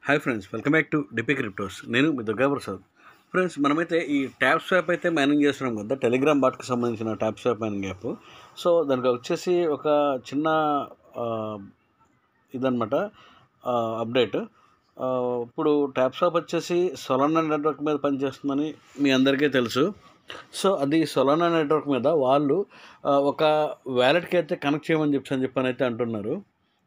Hi friends, welcome back to DP cryptos. నేను మీ Durga Prasad. Friends, మనమైతే ఈ ట్యాప్ స్వాప్ అయితే మైనింగ్ చేస్తున్నాం కదా, టెలిగ్రామ్ బాట్కి సంబంధించిన tap swap mining app. So దానికి వచ్చేసి ఒక చిన్న ఆ, ఇదనమాట అప్డేట్. ఇప్పుడు ట్యాప్ స్వాప్ వచ్చేసి సొలానా నెట్వర్క్ మీద పనిచేస్తుందని మీ అందరికీ తెలుసు. సో అది సొలానా నెట్వర్క్ మీద వాళ్ళు ఒక వ్యాలెట్కి అయితే కనెక్ట్ చేయమని చెప్పని అయితే అంటున్నారు.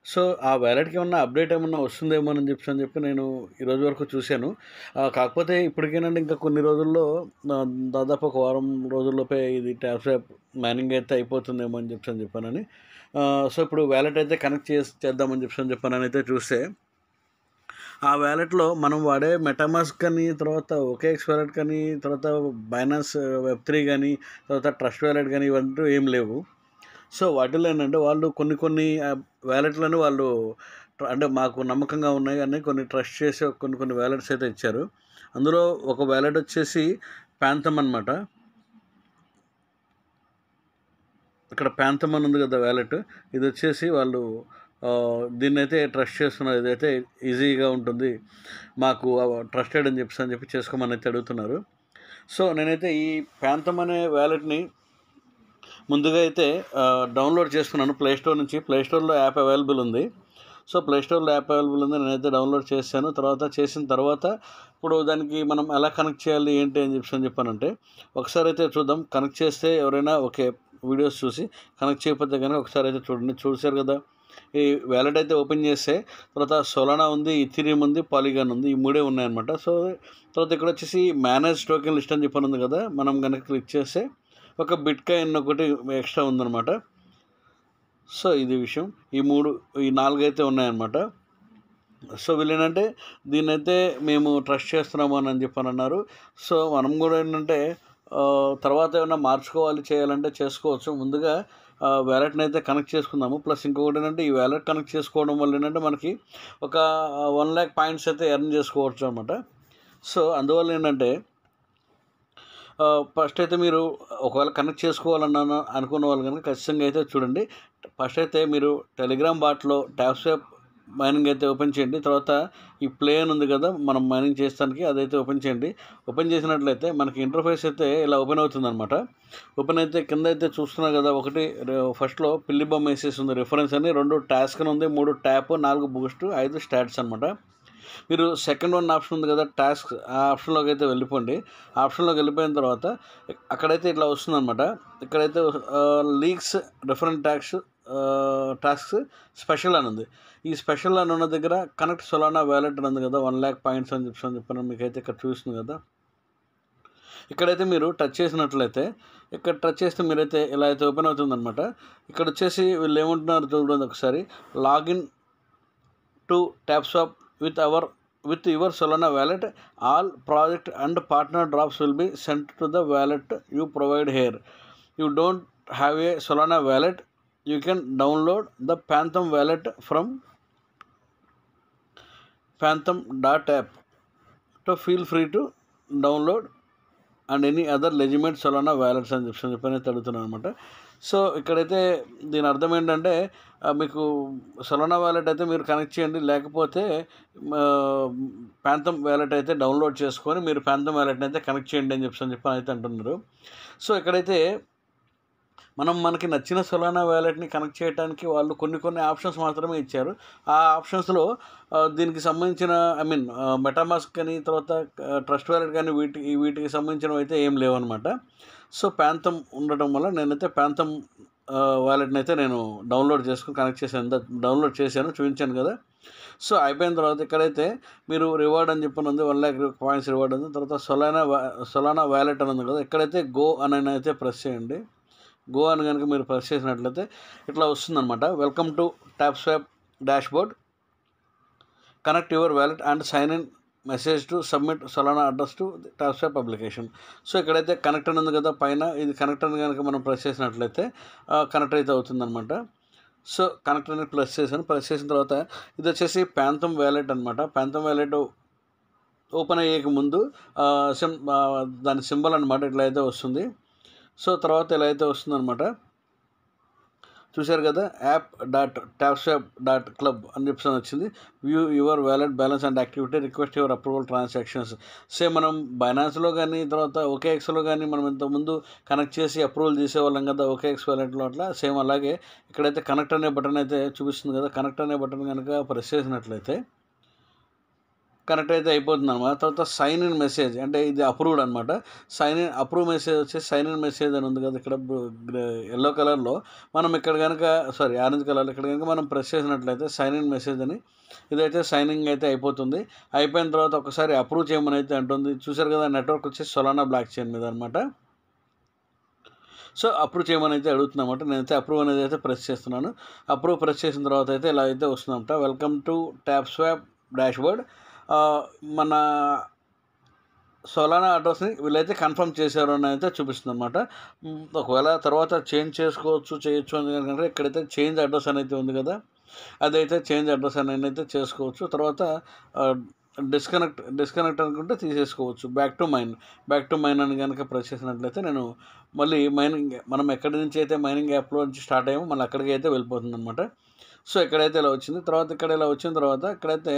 సో ఆ వ్యాలెట్కి ఏమన్నా అప్డేట్ ఏమన్నా వస్తుందేమో అని చెప్పి నేను ఈరోజు వరకు చూశాను. కాకపోతే ఇప్పటికేనండి ఇంకా కొన్ని రోజుల్లో దాదాపు ఒక వారం రోజుల్లోపే ఇది ట్యాప్ స్వాప్ మైనింగ్ అయితే అయిపోతుందేమో అని చెప్పానని. సో ఇప్పుడు వ్యాలెట్ అయితే కనెక్ట్ చేద్దామని చెప్పానని అయితే చూస్తే ఆ వ్యాలెట్లో మనం వాడే మెటామాస్క్ కానీ, తర్వాత ఓకేఎక్స్ వ్యాలెట్ కానీ, తర్వాత బైనాన్స్ వెబ్3 కానీ, తర్వాత ట్రస్ట్ వ్యాలెట్ కానీ ఇవంటూ ఏం లేవు. సో వాటిలో ఏంటంటే వాళ్ళు కొన్ని వ్యాలెట్లను వాళ్ళు అంటే మాకు నమ్మకంగా ఉన్నాయి అని కొన్ని ట్రస్ట్ చేసి కొన్ని వ్యాలెట్స్ అయితే ఇచ్చారు. అందులో ఒక వ్యాలెట్ వచ్చేసి ప్యాంథమ్ అనమాట. ఇక్కడ ప్యాంథమ్ అని ఉంది కదా వ్యాలెట్, ఇది వచ్చేసి వాళ్ళు దీన్ని అయితే ట్రస్ట్ చేస్తున్నారు. ఇదైతే ఈజీగా ఉంటుంది, మాకు ట్రస్టెడ్ అని చెప్పి చేసుకోమని అయితే అడుగుతున్నారు. సో నేనైతే ఈ ప్యాంథమ్ అనే వ్యాలెట్ని ముందుగా అయితే డౌన్లోడ్ చేసుకున్నాను ప్లేస్టోర్ నుంచి. ప్లేస్టోర్లో యాప్ అవైలబుల్ ఉంది. సో ప్లేస్టోర్లో యాప్ అవైలబుల్ ఉంది, నేనైతే డౌన్లోడ్ చేశాను. చేసిన తర్వాత ఇప్పుడు దానికి మనం ఎలా కనెక్ట్ చేయాలి ఏంటి అని చెప్పానంటే ఒకసారి అయితే చూద్దాం. కనెక్ట్ చేస్తే ఎవరైనా ఓకే వీడియోస్ చూసి, కనెక్ట్ చేయకపోతే కనుక ఒకసారి అయితే చూడండి. చూశారు కదా, ఈ వ్యాలెట్ అయితే ఓపెన్ చేస్తే తర్వాత సోలానా ఉంది, ఇథీరియం ఉంది, పాలిగాన్ ఉంది, ఈ మూడే ఉన్నాయన్నమాట. సో తర్వాత ఇక్కడ వచ్చేసి మేనేజ్ టోకెన్ లిస్ట్ అని ఉంది కదా, మనం కనుక క్లిక్ చేస్తే ఒక బిట్కాయిన్ ఒకటి ఎక్స్ట్రా ఉందన్నమాట. సో ఇది విషయం. ఈ నాలుగు అయితే ఉన్నాయన్నమాట. సో వీళ్ళు ఏంటంటే దీన్నైతే మేము ట్రస్ట్ చేస్తున్నాము అని అన్నారు. సో మనం కూడా ఏంటంటే తర్వాత ఏమైనా మార్చుకోవాలి చేయాలంటే చేసుకోవచ్చు. ముందుగా వ్యాలెట్ని అయితే కనెక్ట్ చేసుకుందాము. ప్లస్ ఇంకొకటి ఏంటంటే ఈ వ్యాలెట్ కనెక్ట్ చేసుకోవడం వల్ల ఏంటంటే మనకి ఒక 1,00,000 పాయింట్స్ అయితే ఎర్న్ చేసుకోవచ్చు అనమాట. సో అందువల్ల ఏంటంటే ఫస్ట్ అయితే మీరు ఒకవేళ కనెక్ట్ చేసుకోవాలన్నా అనుకున్న వాళ్ళు కనుక ఖచ్చితంగా అయితే చూడండి. ఫస్ట్ అయితే మీరు టెలిగ్రామ్ బాట్లో ట్యాప్ స్వాప్ మైనింగ్ అయితే ఓపెన్ చేయండి. తర్వాత ఈ ప్లే అని ఉంది కదా మనం మైనింగ్ చేస్తానికి, అదైతే ఓపెన్ చేయండి. ఓపెన్ చేసినట్లయితే మనకి ఇంటర్ఫేస్ అయితే ఇలా ఓపెన్ అవుతుందన్నమాట. ఓపెన్ అయితే కింద అయితే చూస్తున్నారు కదా, ఒకటి ఫస్ట్లో పిల్లి బొమ్మ వేసేసి ఉంది రిఫరెన్స్ అని, 2 టాస్క్ అని ఉంది, 3 ట్యాప్, 4 బూస్ట్, 5 స్టాట్స్ అనమాట. మీరు సెకండ్ వన్ ఆప్షన్ ఉంది కదా టాస్క్, ఆ ఆప్షన్లోకి అయితే వెళ్ళిపోండి. ఆప్షన్లోకి వెళ్ళిపోయిన తర్వాత అక్కడైతే ఇట్లా వస్తుందన్నమాట. ఇక్కడైతే లీక్స్ డిఫరెంట్ టాస్క్స్ స్పెషల్ అని ఉంది. ఈ స్పెషల్ అని ఉన్న దగ్గర కనెక్ట్ సొలానా వ్యాలెట్ అని ఉంది కదా, 1,00,000 పాయింట్స్ అని చెప్పాను మీకైతే ఇక్కడ చూస్తుంది కదా. ఇక్కడైతే మీరు టచ్ చేసినట్లయితే, ఇక్కడ టచ్ చేస్తే మీరైతే ఇలా అయితే ఓపెన్ అవుతుందన్నమాట. ఇక్కడ వచ్చేసి వీళ్ళు ఏమంటున్నారు చూడండి ఒకసారి. Login to tap swap with your Solana wallet. All project and partner drops will be sent to the wallet you provide here. You don't have a Solana wallet, you can download the Phantom wallet from phantom.app. So feel free to download and any other legitimate Solana wallets అని చెప్పని అడుగుతున్నాను అనమాట. So ఇక్కడైతే దీని అర్థం ఏంటంటే మీకు Solana wallet అయితే మీరు కనెక్ట్ చేయండి, లేకపోతే ప్యాంథమ్ వ్యాలెట్ అయితే డౌన్లోడ్ చేసుకొని మీరు ప్యాంథమ్ వ్యాలెట్ని అయితే కనెక్ట్ చేయండి అని చెప్పని అయితే అంటున్నారు. సో ఇక్కడైతే మనకి నచ్చిన సొలానా వ్యాలెట్ని కనెక్ట్ చేయడానికి వాళ్ళు కొన్ని ఆప్షన్స్ మాత్రమే ఇచ్చారు. ఆ ఆప్షన్స్లో దీనికి సంబంధించిన మెటామాస్క్ కానీ, తర్వాత ట్రస్ట్ వ్యాలెట్ కానీ వీటికి సంబంధించినవి అయితే ఏం లేవన్నమాట. సో ప్యాంథమ్ ఉండటం వల్ల నేనైతే ప్యాంథమ్ వ్యాలెట్ని అయితే నేను డౌన్లోడ్ చేసుకుని కనెక్ట్ డౌన్లోడ్ చేశాను, చూపించాను కదా. సో అయిపోయిన తర్వాత ఇక్కడైతే మీరు రివార్డ్ అని ఉంది, 1,00,000 పాయింట్స్ రివార్డ్ ఉంది. తర్వాత సొలానా వ్యాలెట్ అని ఉంది కదా, ఇక్కడైతే గో అని అయితే ప్రెస్ చేయండి. గో అని కనుక మీరు ప్రెస్ చేసినట్లయితే ఇట్లా వస్తుందన్నమాట. Welcome to tap swap dashboard, connect your wallet and sign in message to submit Solana address to tap swap application. So ఇక్కడైతే కనెక్ట్ అని ఉంది కదా పైన, ఇది కనెక్ట్ అని కనుక మనం ప్రెస్ చేసినట్లయితే కనెక్ట్ అయితే అవుతుందన్నమాట. సో కనెక్ట్ అని ప్రెస్ చేసిన తర్వాత ఇది వచ్చేసి ప్యాంథమ్ వ్యాలెట్ అనమాట. ప్యాంథమ్ వ్యాలెట్ ఓపెన్ అయ్యేకి ముందు దాని సింబల్ అనమాట ఇట్లా అయితే వస్తుంది. సో తర్వాత ఇలా అయితే వస్తుందన్నమాట. చూశారు కదా, app.tapswap.club అని చెప్పి వచ్చింది. View your wallet balance and activity, request your approval transactions. Same మనం బైనాన్స్లో కానీ తర్వాత OKXలో కానీ మనం ఇంతకుముందు కనెక్ట్ చేసి అప్రూవల్ చేసేవాళ్ళం కదా OKX వ్యాలెట్లో, అట్లా సేమ్ అలాగే ఇక్కడైతే కనెక్ట్ అనే బటన్ అయితే చూపిస్తుంది కదా. కనెక్ట్ అనే బటన్ కనుక ప్రెస్ చేసినట్లయితే కనెక్ట్ అయితే అయిపోతుంది అనమాట. తర్వాత సైన్ ఇన్ మెసేజ్ అంటే ఇది అప్రూవ్డ్ అనమాట. అప్రూవ్ మెసేజ్ వచ్చేసి సైన్ ఇన్ మెసేజ్ అని ఉంది కదా ఇక్కడ ఎల్లో కలర్లో. మనం ఇక్కడ కనుక ఆరెంజ్ కలర్లో ఇక్కడ కనుక మనం ప్రెస్ చేసినట్లయితే సైన్ ఇన్ మెసేజ్ అని ఇదైతే సైనింగ్ అయితే అయిపోతుంది. అయిపోయిన తర్వాత ఒకసారి అప్రూవ్ చేయమని అయితే అంటుంది. చూసారు కదా, నెట్వర్క్ వచ్చేసి సొలానా బ్లాక్ చైన్ మీద అనమాట. సో అప్రూవ్ చేయమని అయితే అడుగుతున్నమాట. నేనైతే అప్రూవ్ అనేది అయితే ప్రెస్ చేస్తున్నాను. అప్రూవ్ ప్రెస్ చేసిన తర్వాత అయితే ఇలా అయితే వస్తుందన్నమాట. Welcome to TapSwap dashboard. మన సొలానా అడ్రస్ని వీళ్ళైతే కన్ఫర్మ్ చేశారు అని అయితే చూపిస్తుంది అనమాట. ఒకవేళ తర్వాత చేంజ్ చేయొచ్చు అని కనుక ఇక్కడైతే చేంజ్ అడ్రస్ అనేది ఉంది కదా, అదైతే చేంజ్ అడ్రస్ అని అయితే చేసుకోవచ్చు. తర్వాత డిస్కనెక్ట్ అనుకుంటే తీసేసుకోవచ్చు. బ్యాక్ టు మైన్ అని కనుక ప్రెస్ చేసినట్లయితే నేను మళ్ళీ మనం ఎక్కడి నుంచి అయితే మైనింగ్ యాప్లో నుంచి స్టార్ట్ అయ్యామో మళ్ళీ అక్కడికి అయితే వెళ్ళిపోతుంది అనమాట. సో ఇక్కడైతే ఇలా వచ్చింది. తర్వాత ఇక్కడ ఇలా వచ్చిన తర్వాత ఇక్కడైతే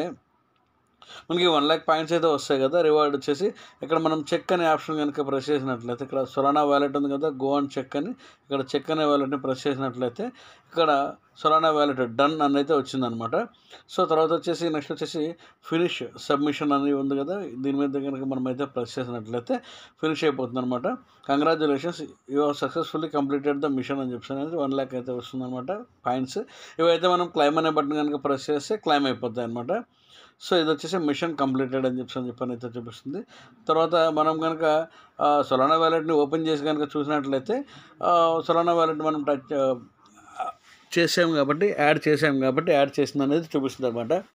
మనకి 1 lakh పాయింట్స్ అయితే వస్తాయి కదా. రివార్డ్ వచ్చేసి ఇక్కడ మనం చెక్ అనే ఆప్షన్ కనుక ప్రెస్ చేసినట్లయితే ఇక్కడ సొలానా వ్యాలెట్ ఉంది కదా, గో అండ్ చెక్ అని ఇక్కడ చెక్ అనే వ్యాలెట్ని ప్రెస్ చేసినట్లయితే ఇక్కడ సొలానా వ్యాలెట్ డన్ అని అయితే వచ్చిందనమాట. సో తర్వాత వచ్చేసి నెక్స్ట్ వచ్చేసి ఫినిష్ సబ్మిషన్ అని ఉంది కదా, దీని మీద కనుక మనం అయితే ప్రెస్ చేసినట్లయితే ఫినిష్ అయిపోతుంది అనమాట. Congratulations, you have successfully completed the mission అని చెప్పి అనేది 1 lakh అయితే వస్తుందన్నమాట పాయింట్స్. ఇవైతే మనం క్లైమ్ అనే బటన్ కనుక ప్రెస్ చేస్తే క్లైమ్ అయిపోతాయి అనమాట. సో ఇది వచ్చేసి మిషన్ కంప్లీటెడ్ అని చెప్పని అయితే చూపిస్తుంది. తర్వాత మనం కనుక సొలానా వ్యాలెట్ని ఓపెన్ చేసి కనుక చూసినట్లయితే సొలానా వ్యాలెట్ మనం యాడ్ చేసాం కాబట్టి యాడ్ చేసింది అనేది చూపిస్తుంది అనమాట.